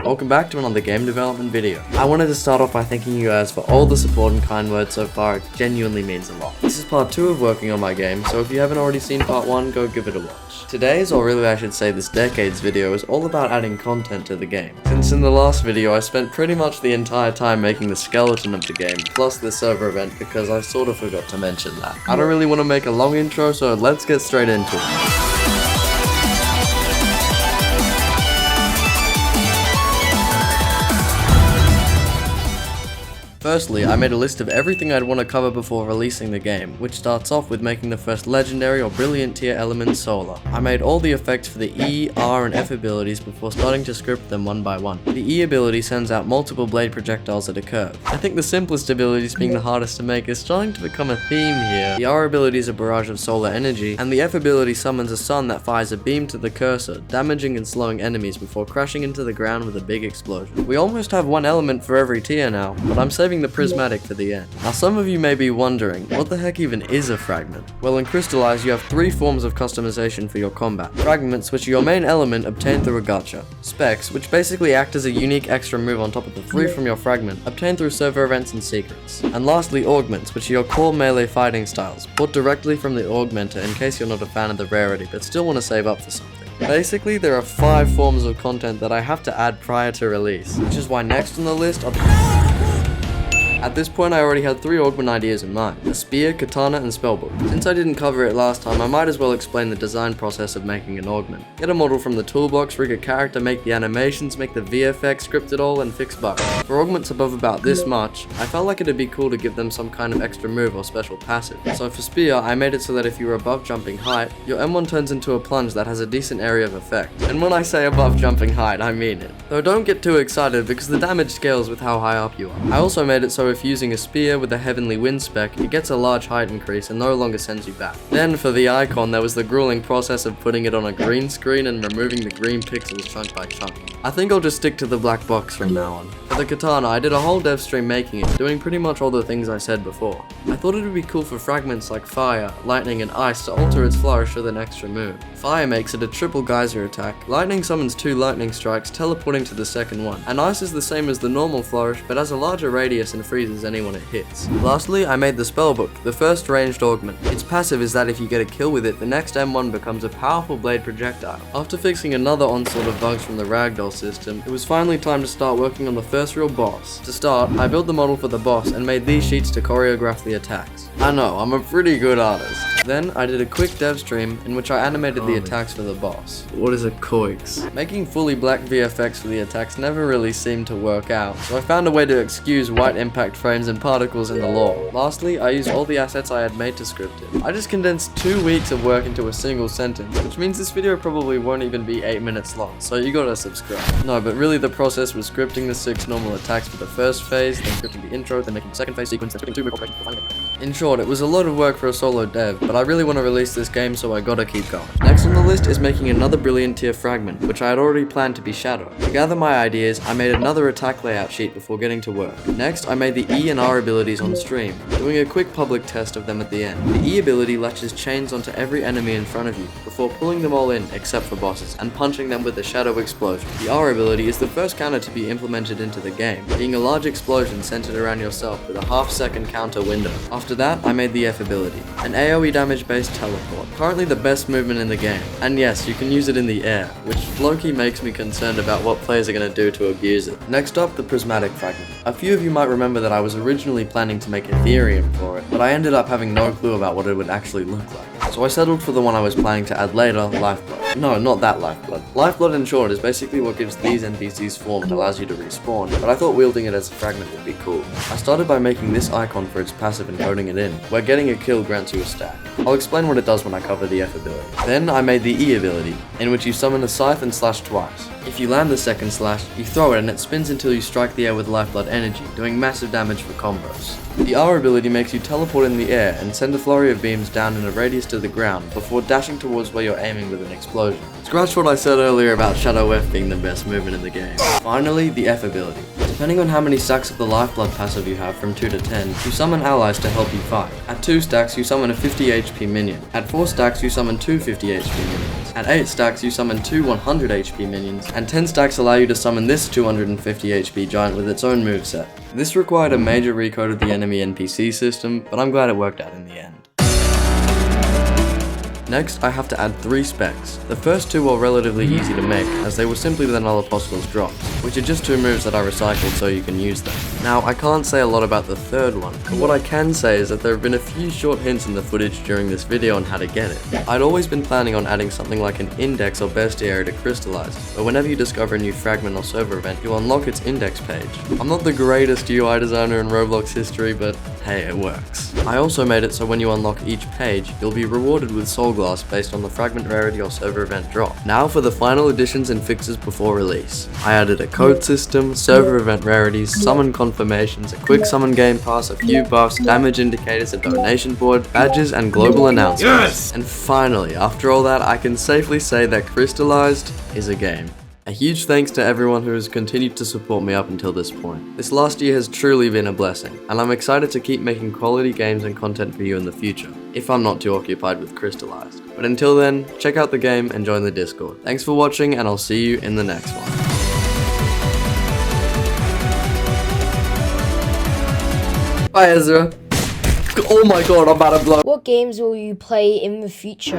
Welcome back to another game development video. I wanted to start off by thanking you guys for all the support and kind words so far. It genuinely means a lot. This is part 2 of working on my game, so if you haven't already seen part 1, go give it a watch. Today's, or really I should say this decade's video, is all about adding content to the game. Since in the last video I spent pretty much the entire time making the skeleton of the game, plus the server event, because I sort of forgot to mention that. I don't really want to make a long intro, so let's get straight into it. Firstly, I made a list of everything I'd want to cover before releasing the game, which starts off with making the first legendary or brilliant tier element solar. I made all the effects for the E, R, and F abilities before starting to script them one by one. The E ability sends out multiple blade projectiles at a curve. I think the simplest abilities being the hardest to make is starting to become a theme here. The R ability is a barrage of solar energy, and the F ability summons a sun that fires a beam to the cursor, damaging and slowing enemies before crashing into the ground with a big explosion. We almost have one element for every tier now, but I'm saving the prismatic for the end. Now some of you may be wondering, what the heck even is a fragment? Well, in Crystallized you have 3 forms of customization for your combat. Fragments, which are your main element obtained through a gacha. Specs, which basically act as a unique extra move on top of the 3 from your fragment, obtained through server events and secrets. And lastly, augments, which are your core melee fighting styles, bought directly from the augmenter in case you're not a fan of the rarity but still want to save up for something. Basically, there are 5 forms of content that I have to add prior to release, which is why next on the list are At this point I already had 3 augment ideas in mind: a spear, katana, and spellbook. Since I didn't cover it last time, I might as well explain the design process of making an augment. Get a model from the toolbox, rig a character, make the animations, make the VFX, script it all, and fix bugs. For augments above about this much, I felt like it'd be cool to give them some kind of extra move or special passive. So for spear, I made it so that if you were above jumping height, your M1 turns into a plunge that has a decent area of effect. And when I say above jumping height, I mean it. Though don't get too excited because the damage scales with how high up you are. I also made it so if using a spear with a heavenly wind spec, it gets a large height increase and no longer sends you back. Then for the icon, there was the grueling process of putting it on a green screen and removing the green pixels chunk by chunk. I think I'll just stick to the black box from now on. For the katana, I did a whole dev stream making it, doing pretty much all the things I said before. I thought it would be cool for fragments like fire, lightning, and ice to alter its flourish with an extra move. Fire makes it a triple geyser attack, lightning summons 2 lightning strikes, teleporting to the second one, and ice is the same as the normal flourish but has a larger radius and freezes anyone it hits. Lastly, I made the spellbook, the first ranged augment. Its passive is that if you get a kill with it, the next M1 becomes a powerful blade projectile. After fixing another onslaught of bugs from the ragdoll system, it was finally time to start working on the first real boss. To start, I built the model for the boss and made these sheets to choreograph the attacks. I know, I'm a pretty good artist. Then, I did a quick dev stream in which I animated the attacks for the boss. What is a coix? Making fully black VFX for the attacks never really seemed to work out, so I found a way to excuse white impact frames and particles in the lore. Lastly, I used all the assets I had made to script it. I just condensed 2 weeks of work into a single sentence, which means this video probably won't even be 8 minutes long, so you gotta subscribe. No, but really the process was scripting the 6 normal attacks for the first phase, then scripting the intro, then making the second phase sequence, then scripting 2 move operations before finally. In short, it was a lot of work for a solo dev, but I really want to release this game, so I gotta keep going. Next on the list is making another brilliant tier fragment, which I had already planned to be Shadow. To gather my ideas, I made another attack layout sheet before getting to work. Next, I made the E and R abilities on stream, doing a quick public test of them at the end. The E ability latches chains onto every enemy in front of you, before pulling them all in except for bosses, and punching them with a shadow explosion. The R ability is the first counter to be implemented into the game, being a large explosion centered around yourself with a half-second counter window. After that, I made the F ability, an AoE damage-based teleport, currently the best movement in the game. And yes, you can use it in the air, which low-key makes me concerned about what players are going to do to abuse it. Next up, the prismatic fragment. A few of you might remember that I was originally planning to make Ethereum for it, but I ended up having no clue about what it would actually look like. So I settled for the one I was planning to add later, Lifeblood. No, not that Lifeblood. Lifeblood in short is basically what gives these NPCs form and allows you to respawn, but I thought wielding it as a fragment would be cool. I started by making this icon for its passive and coding it in, where getting a kill grants you a stack. I'll explain what it does when I cover the F ability. Then I made the E ability, in which you summon a scythe and slash twice. If you land the second slash, you throw it and it spins until you strike the air with Lifeblood energy, doing massive damage for combos. The R ability makes you teleport in the air and send a flurry of beams down in a radius to the ground before dashing towards where you're aiming with an explosion. Scratch what I said earlier about Shadow F being the best movement in the game. Finally, the F ability. Depending on how many stacks of the Lifeblood passive you have from 2 to 10, you summon allies to help you fight. At 2 stacks, you summon a 50 HP minion. At 4 stacks, you summon 2 50 HP minions. At 8 stacks you summon 2 100 HP minions, and 10 stacks allow you to summon this 250 HP giant with its own moveset. This required a major recode of the enemy NPC system, but I'm glad it worked out in the end. Next, I have to add 3 specs. The first 2 are relatively easy to make, as they were simply the Null Apostles drops, which are just 2 moves that I recycled so you can use them. Now, I can't say a lot about the third one, but what I can say is that there have been a few short hints in the footage during this video on how to get it. I'd always been planning on adding something like an index or bestiary to Crystallized, but whenever you discover a new fragment or server event, you unlock its index page. I'm not the greatest UI designer in Roblox history, but hey, it works. I also made it so when you unlock each page, you'll be rewarded with soul glass based on the fragment rarity or server event drop. Now for the final additions and fixes before release. I added a code system, server event rarities, summon confirmations, a quick summon game pass, a few buffs, damage indicators, a donation board, badges, and global announcements. Yes! And finally, after all that, I can safely say that Crystallized is a game. A huge thanks to everyone who has continued to support me up until this point. This last year has truly been a blessing, and I'm excited to keep making quality games and content for you in the future, if I'm not too occupied with Crystallized. But until then, check out the game and join the Discord. Thanks for watching, and I'll see you in the next one. Bye, Ezra. Oh my god, I'm about to blow. What games will you play in the future?